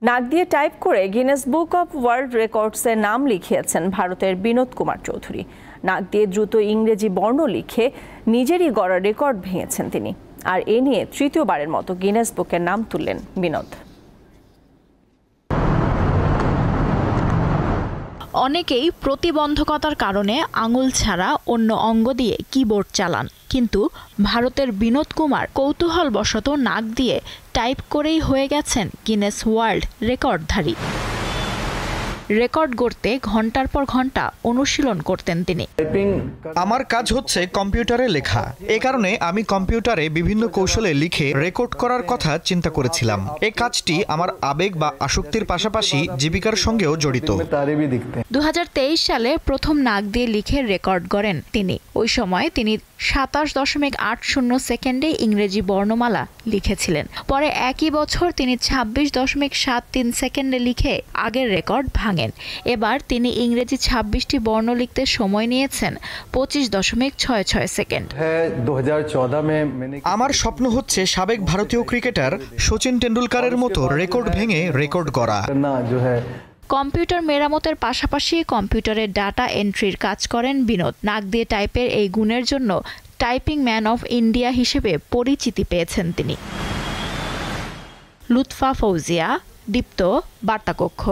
নাক দিয়ে টাইপ করে গিনেস বুক অব ওয়ার্ল্ড রেকর্ডসের নাম লিখিয়েছেন ভারতের বিনোদ কুমার চৌধুরী। নাক দিয়ে দ্রুত ইংরেজি বর্ণ লিখে নিজেরই গড়া রেকর্ড ভেঙেছেন তিনি। আর এ নিয়ে তৃতীয়বারের মতো গিনেস বুকের নাম তুললেন বিনোদ। অনেকেই প্রতিবন্ধকতার কারণে আঙুল ছাড়া অন্য অঙ্গ দিয়ে কিবোর্ড চালান, কিন্তু ভারতের বিনোদ কুমার কৌতূহলবশত নাক দিয়ে টাইপ করেই হয়ে গেছেন গিনেস ওয়ার্ল্ড রেকর্ডধারী। রেকর্ড গড়তে ঘন্টার পর ঘন্টা অনুশীলন করতেন তিনি। আমার কাজ হচ্ছে কম্পিউটারে লেখা, এ কারণে আমি কম্পিউটারে বিভিন্ন কৌশলে লিখে রেকর্ড করার কথা চিন্তা করেছিলাম। এই কাজটি আমার আবেগ বা আসক্তির পাশাপাশি জীবিকার সঙ্গেও জড়িত। 2023 সালে প্রথম নাক দিয়ে লিখে রেকর্ড গড়েন তিনি। ওই সময় তিনি 27.80 সেকেন্ডে ইংরেজি বর্ণমালা লিখেছিলেন। পরে একই বছর তিনি 26.73 সেকেন্ডে লিখে আগের রেকর্ড ভাঙেন। এবার তিনি ইংরেজি 26টি বর্ণ লিখতে সময় নিয়েছেন 25.66 সেকেন্ড। আমার স্বপ্ন হচ্ছে সাবেক ভারতীয় ক্রিকেটার সচিন টেন্ডুলকারের মতো রেকর্ড ভেঙে রেকর্ড করা। কম্পিউটার মেরামতের পাশাপাশি কম্পিউটারের ডাটা এন্ট্রির কাজ করেন বিনোদ। নাক দিয়ে টাইপের এই গুণের জন্য টাইপিং ম্যান অফ ইন্ডিয়া হিসেবে পরিচিতি পেয়েছেন তিনি। লুৎফা ফৌজিয়া, দীপ্ত, বার্তাকক্ষ।